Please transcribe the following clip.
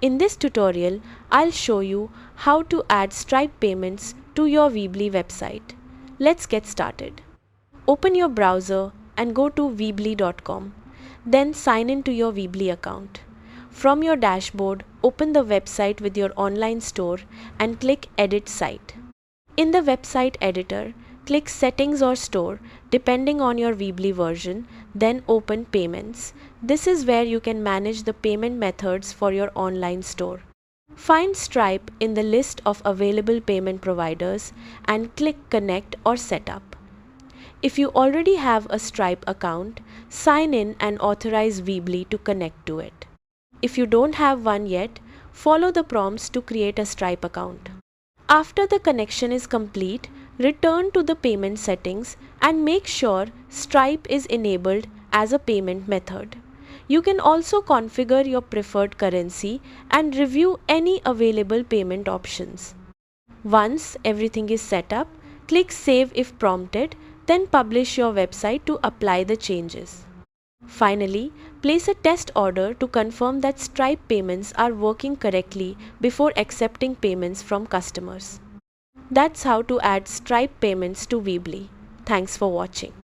In this tutorial, I'll show you how to add Stripe payments to your Weebly website. Let's get started. Open your browser and go to weebly.com. Then sign in to your Weebly account. From your dashboard, open the website with your online store and click Edit Site. In the website editor, click Settings or Store depending on your Weebly version, then open Payments. This is where you can manage the payment methods for your online store. Find Stripe in the list of available payment providers and click Connect or Setup. If you already have a Stripe account, sign in and authorize Weebly to connect to it. If you don't have one yet, follow the prompts to create a Stripe account. After the connection is complete, return to the payment settings and make sure Stripe is enabled as a payment method. You can also configure your preferred currency and review any available payment options. Once everything is set up, click Save if prompted, then publish your website to apply the changes. Finally, place a test order to confirm that Stripe payments are working correctly before accepting payments from customers. That's how to add Stripe payments to Weebly. Thanks for watching.